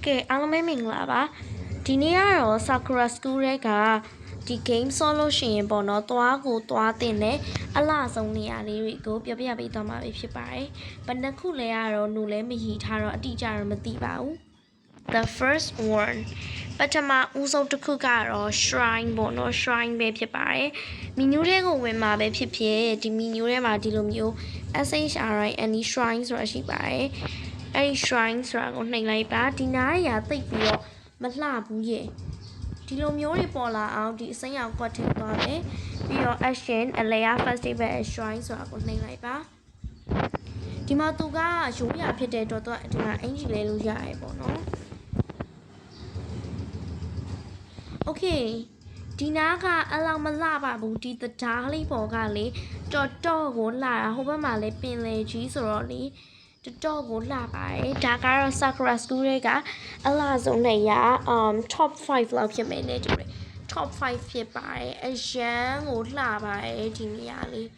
ကဲအားလုံးပဲမင်္ဂလာပါဒီနေ့ကတော့ Sakura School ရဲ့ကဒီ game ဆော့လို့ရှိရင်ပေါ့နော်သွားကိုသွားတင်တယ်အလှဆုံးနေရာလေးတွေကိုပြပြပေးသွားမှာဖြစ်ပါတယ်ဘယ်နှခုလဲကတော့နှုတ်လဲမရည်ထားတော့အတိအကျတော့မသိပါဘူး The first one ပထမဦးဆုံးတစ်ခုကတော့ shrine ပေါ့နော် shrine ပဲဖြစ်ပါတယ် menu တွေကိုဝင်မှာပဲဖြစ်ဖြစ်ဒီ menu ထဲမှာဒီလိုမျိုး SHRINE shrine ဆိုတာရှိပါတယ်အဲ့ဒီ shrine ဆိုတာကိုနှိပ်လိုက်ပါဒီနားရသိပ်ပြီးတော့မလှဘူးရဲ့ဒီလိုမျိုးတွေပေါ်လာအောင်ဒီအစိမ်းရောင်ကွက်ထည့်သွားမယ်ပြီးတော့ action Alea Festival shrine ဆိုတာကိုနှိပ်လိုက်ပါဒီမှာသူကရိုးရာဖြစ်တဲ့တော့ဒီမှာအင်ဂျီလဲလို့ရတယ်ပေါ့နော် Okay ဒီနားကအလောက်မလှပါဘူးဒီတရားလေးပေါ်ကလေတော်ကိုလှတာဟိုဘက်မှာလည်းပင်လေကြီးဆိုတော့လေတော်ကိုလှပါတယ်ဒါကတော့ Sakura School ရဲ့ကအလှဆုံးနေရtop 5 လောက်ဖြစ်မယ်နဲ့တူတယ် top 5 ဖြစ်ပါတယ်အရန်ကိုလှပါတယ်ဒီနေရာလေး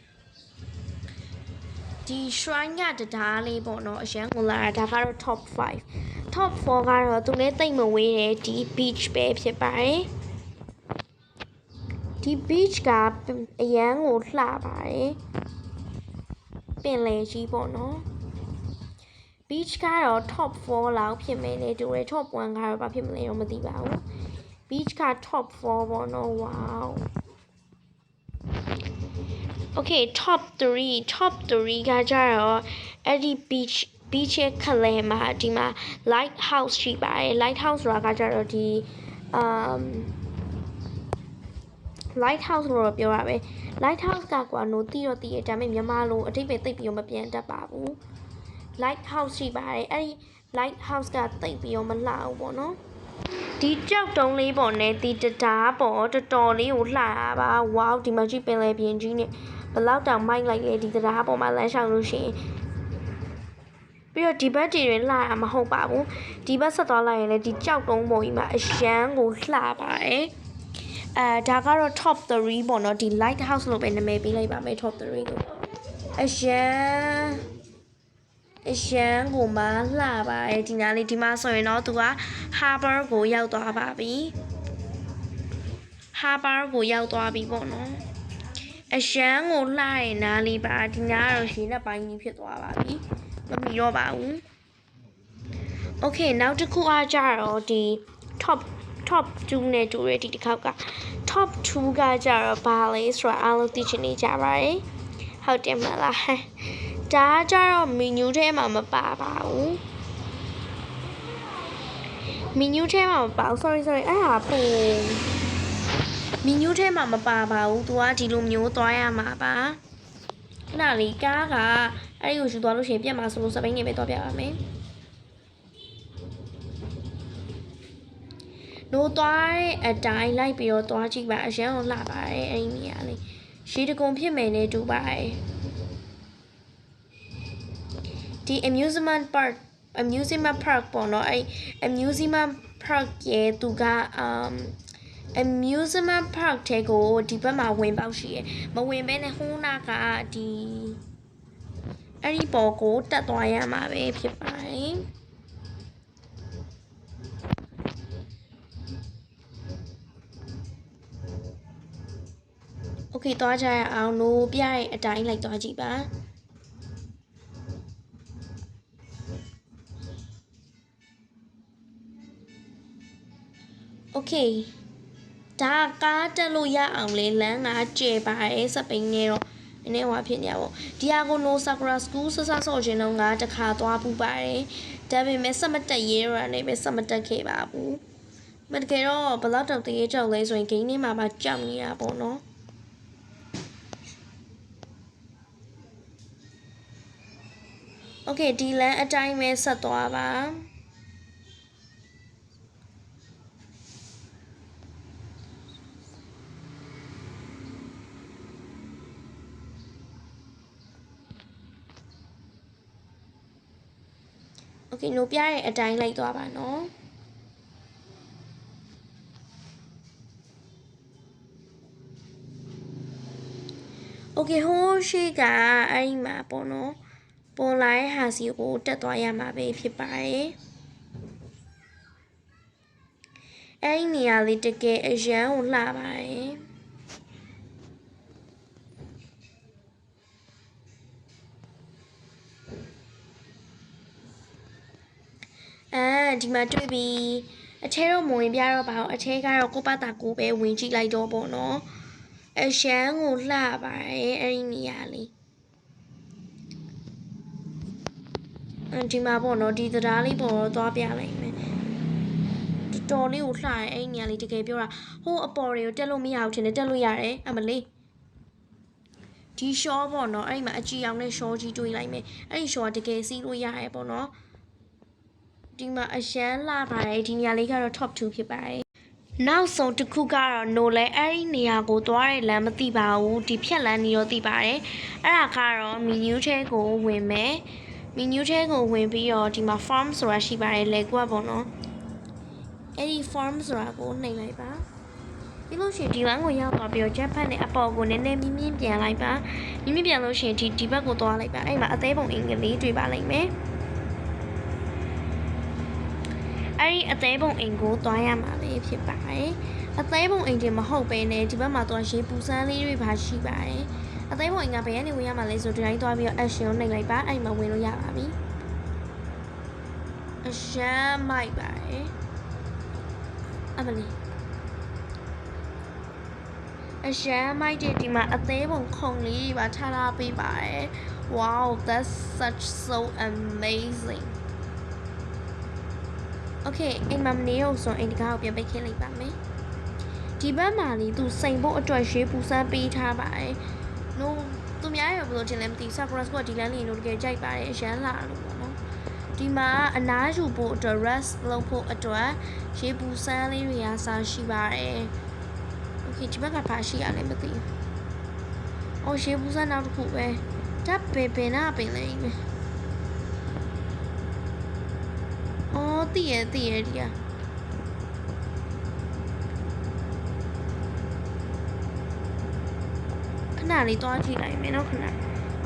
ဒီ shrine ကတရားလေးပေါ့နော်အရန်ကိုလှတာဒါကတော့ top 5 top 4ကတော့သူနဲ့တိတ်မဝေးတဲ့ဒီ beach ပဲဖြစ်ပါတယ်ဒီ beach ကအရန်ကိုလှပါတယ်ပင်လယ်ကြီးပေါ့နော် beach ကတော့ top 4လောက်ဖြစ်မယ်လေတူတယ် top 1ကတော့ဘာဖြစ်မလဲတော့မသိပါဘူး beach က top 4ပေါ့နော် wow okay top 3ကကြတော့အဲ့ဒီ beach ရဲ့ခလဲမှာဒီမှာ lighthouse ရှိပါတယ် lighthouse ဆိုတာကကြတော့ဒီlighthouse လို့ပြောရမယ် lighthouse ကကွာနိုတီတော့တည်ရဒါပေမဲ့မြန်မာလိုအတိတ်ပဲသိပ်ပြီးတော့မပြန်တတ်ပါဘူး lighthouse ရှိပါတယ်အဲ့ဒီ lighthouse ကသိပ်ပြီးတော့မလှဘူးပေါ့နော်ဒီကြောက်တုံးလေးပေါ့နဲ့ဒီတရားပေါ့တော်လေးကိုလှတာပါ wow ဒီမှာကြည့်ပင်လယ်ပြင်ကြီးနဲ့ဘလောက်တောင်မိုက်လိုက်လဲဒီတရားပေါ်မှာလမ်းလျှောက်လို့ရှိရင်ပြီးတော့ဒီဘက်တွေလှတာမဟုတ်ပါဘူးဒီဘက်ဆက်သွားလိုက်ရင်လည်းဒီကြောက်တုံးပုံကြီးမှာအရန်ကိုလှပါတယ်ဒါကတော့ top 3ပေါ့နော်ဒီ lighthouse လို့ပဲနာမည်ပေးလိုက်ပါမယ် top 3ကိုအရန်ကိုမှလှပါတယ်ဒီနားလေးဒီမှာဆိုရင်တော့သူက harbor ကိုရောက်သွားပါပြီ harbor ကိုရောက်သွားပြီပေါ့နော်အရန်ကိုလှရဲ့နားလေးပါဒီနားကတော့ရေနဲ့ပိုင်းကြီးဖြစ်သွားပါပြီမမီတော့ပါဘူး okay နောက်တစ်ခုအားကြတော့ဒီ top 2နဲ့တူရဒီတစ်ခေါက်က top 2ကကြတော့ဘာလဲဆိုတာအားလုံးသိချင်နေကြပါတယ်ဟုတ်တယ်မလားဒါကြတော့ menu ထဲမှာမပါပါဘူး menu ထဲမှာမပါဘူး sorry အဲ့ဒါပို့ menu ထဲမှာမပါပါဘူးသူကဒီလိုမျိုးသွားရမှာပါခဏလေးကားကအဲ့ဒီကိုယူသွားလို့ရှိရင်ပြတ်မှာဆိုလို့စပိန်နေပဲသွားပြပါမယ်နိုးသွားတဲ့အတိုင်းလိုက်ပြီးတော့သွားကြည့်ပါအရန်ကိုလှပါတယ်အဲ့ဒီနေရာလေးရေတကုံဖြစ်မယ်နဲ့တူပါတယ်ဒီ amusement park ပေါ့နော်အဲ့ amusement park ရဲ့သူကamusement park ထဲကိုဒီဘက်မှာဝင်ပေါက်ရှိရယ်မဝင်ဘဲနဲ့ဟိုးနာကဒီအဲ့ဒီပေါ်ကိုတက်သွားရမှာပဲဖြစ်ပါတယ်โอเคသွားကြရအောင်နိုးပြရဲ့အတိုင်းလိုက်သွားကြည့်ပါโอเคဒါကားတက်လို့ရအောင်လေလမ်းကကျဲပါတယ်စပိန်နဲ့တော့နည်းနည်းဟွာဖြစ်နေရပါဒီဟာကို No Sakura School ဆော့ခြင်းတော့ငါတခါသွားပူပါတယ်ဒါပေမဲ့စမတက်ရဲရနေပဲစမတက်ခဲ့ပါဘူးမတကယ်တော့ဘလောက်တော့တရေကြောက်လဲဆိုရင်ဂိမ်းထဲမှာပါကြောက်နေတာပေါ့နော်โอเคဒီလမ်းအတိုင်းပဲဆက်သွားပါโอเคနိုးပြရဲ့အတိုင်းလိုက်သွားပါနော်โอเคဟိုးရှိကအဲ့ဒီမှာပေါ့နော်ပေါ်လာတဲ့ဟာစီကိုတက်သွားရမှာပဲဖြစ်ပါတယ် အဲ့ဒီနေရာလေးတကယ်အရန်ကိုလှပါတယ်ဒီမှာတွေ့ပြီအထဲတော့မဝင်ပြတော့ပါဘူးအထဲကတော့ကိုပတ်တာကိုပဲဝင်ကြည့်လိုက်တော့ပေါ့နော်အရန်ကိုလှပါတယ်အဲ့ဒီနေရာလေးဒီမှာပေါ့နော်ဒီတရားလေးပေါ်တော့သွားပြလိုက်မယ်တော်လေးကိုလှရဲအဲ့ဒီနေရာလေးတကယ်ပြောတာဟိုအပေါ်တွေကိုတက်လို့မရဘူးထင်တယ်တက်လို့ရတယ်အမလေးဒီရှော့ပေါ့နော်အဲ့ဒီမှာအကြည့်အောင်နဲ့ရှော့ကြီးတွေးလိုက်မယ်အဲ့ဒီရှော့တကယ်စီးလို့ရရဲပေါ့နော်ဒီမှာအရန်လှပါတယ်ဒီနေရာလေးကတော့ top 2ဖြစ်ပါတယ်နောက်ဆုံးတစ်ခုကတော့ no လဲအဲ့ဒီနေရာကိုသွားရလမ်းမသိပါဘူးဒီဖြတ်လမ်းနေရောသိပါတယ်အဲ့ဒါကတော့ menu ထဲကိုဝင်မယ် menu ထဲကိုဝင်ပြီးတော့ဒီမှာ form ဆိုတာရှိပါတယ်လေကွာပေါ့နော်အဲ့ဒီ form ဆိုတာကိုနှိပ်လိုက်ပါပြီးလို့ရှိရင်ဒီလမ်းကိုရောက်သွားပြီးတော့ jet pack နဲ့အပေါ်ကိုနည်းနည်းမြင်းမြင်းပြန်လိုက်ပါမြင်းမြင်းပြန်လို့ရှိရင်ဒီဘက်ကိုသွားလိုက်ပါအဲ့မှာအသေးပုံအင်္ဂလိပ်တွေ့ပါလိမ့်မယ်အဲ့ဒီအသေးပုံအိမ်ကိုသွားရမှာပဲဖြစ်ပါတယ်အသေးပုံအိမ်တင်မဟုတ်ပဲနဲ့ဒီဘက်မှာသွားရေပူစမ်းလေးတွေပါရှိပါတယ်အသေးပုံအိမ်ကဘယ်ကနေဝင်ရမှာလဲဆိုဒီတိုင်းသွားပြီးတော့ action ကိုနှိပ်လိုက်ပါအဲ့မှာဝင်လို့ရပါပြီအရှမ်းမိုက်ပါတယ်အမလီအရှမ်းမိုက်တဲ့ဒီမှာအသေးပုံခုံလေးတွေပါထားပေးပါတယ် wow that's such so amazing okay အိမ်မနေအောင်ဆိုအိမ်တကားကိုပြန်ပိတ်ခင်းလိုက်ပါမယ်ဒီဘက်မှာလေသူစိန်ဖို့အတွက်ရေးပူစမ်းပေးထားပါတယ် no သူများရောဘယ်လိုထင်လဲမသိ Sakura ကဒီလမ်းလေးလို့တကယ်ကြိုက်ပါတယ်အရန်လာလို့ပေါ့နော်ဒီမှာအနားယူဖို့အတွက် rest လုပ်ဖို့အတွက်ရေးပူစမ်းလေးတွေကစားရှိပါတယ် okay ဒီဘက်ကဘာရှိရလဲမသိဘူးအော်ရေးပူစမ်းနောက်တစ်ခုပဲတပ်ပင်နာပင်လေးအော်တည်ရဒီကခဏလေးသွားကြည့်လိုက်မယ်နော်ခဏ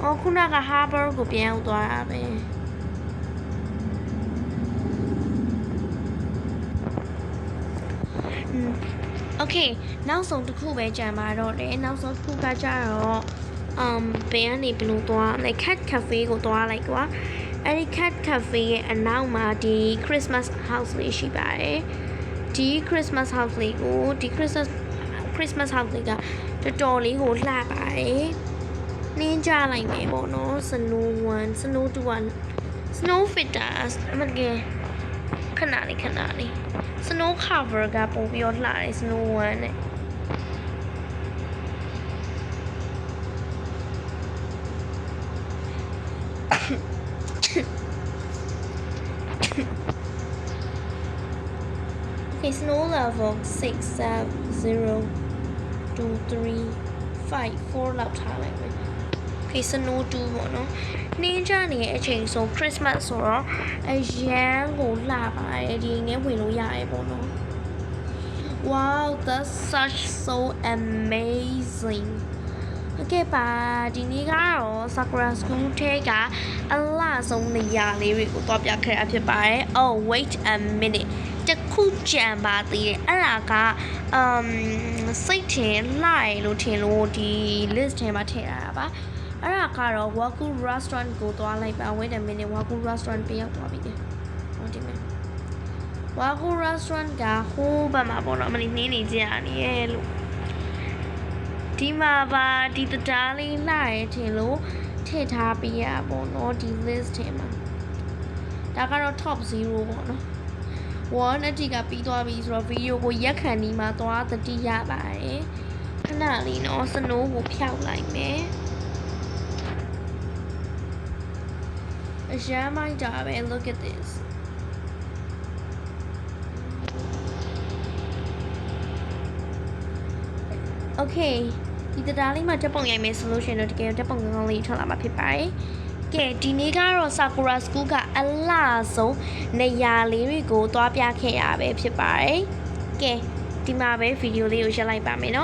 အော်ခုနက harbor ကိုပြန်ရောက်သွားတာပဲokay နောက်ဆုံးတစ်ခုပဲကြံပါတော့တယ်နောက်ဆုံးတစ်ခုကကြတော့ဘယ်ကနေဘယ်လိုသွားလဲ cat cafe ကိုသွားလိုက်ကွာအဲ့ဒီ cat cafe ရဲ့အနောက်မှာဒီ Christmas house လေးရှိပါတယ်ဒီ Christmas house လေးကိုဒီ Christmas house လေးကတော်တော်လေးကိုလှပါတယ်နှင်းကြလိုက်မယ်ပေါ့နော် snow 1 snow 2 snow fitters အမကဲခဏလေး snow cover ကပို့ပြီးတော့လှတယ် snow 1နဲ့snow level 6 7 0 2 3 5 4လောက်ထားလိုက်မယ် okay snow 2ပေါ့နော်နှင်းကြနေတဲ့အချိန်ဆို Christmas ဆိုတော့အရန်ကိုလှပါတယ်ဒီငယ်ဝင်လို့ရတယ်ပေါ့နော် wow that's such so amazing okay ပါဒီနေ့ကတော့ Sakura School ထဲကအလားဆုံးနေရာလေးတွေကိုတော့ပြခဲ့တာဖြစ်ပါတယ် oh wait a minuteတခုကြံပါသေးတယ်အဲ့ဒါကစိတ်ထင်လှရလို့ထင်လို့ဒီ list ထဲမှာထည့်ရတာပါအဲ့ဒါကတော့ Waku restaurant ကိုသွားလိုက်ပါ wait a minute Waku restaurant ပြန်ရောက်သွားပြီလေဟုတ်တယ်မယ် Waku restaurant ကဟိုးဘက်မှာပေါ့နော်မင်းနေကြရနေရဲ့လို့ဒီမှာပါဒီတရားလေးလှရထင်လို့ထည့်ထားပေးရပေါ့နော်ဒီ list ထဲမှာဒါကတော့ top 0ပေါ့နော်1အတိကပြီးသွားပြီဆိုတော့ဗီဒီယိုကိုရက်ခံဒီမှာသွားသတိရပါတယ်ခဏလေးနော် snow ကိုဖျောက်လိုက်မယ်အရမ်းမိုက်တာပဲ look at this okay ဒီတရားလေးမှာတက်ပုံရိုက်မယ်ဆိုလို့ရှိရင်တော့တကယ်တက်ပုံကောင်းလေးထွက်လာမှာဖြစ်ပါတယ်ကဲဒီနေ့ကတော့ Sakura School ကအလားဆုံးနေရာလေးတွေကိုသွားပြခဲ့ရပဲဖြစ်ပါတယ်ကဲဒီမှာပဲဗီဒီယိုလေးကိုရပ်လိုက်ပါမယ်နော်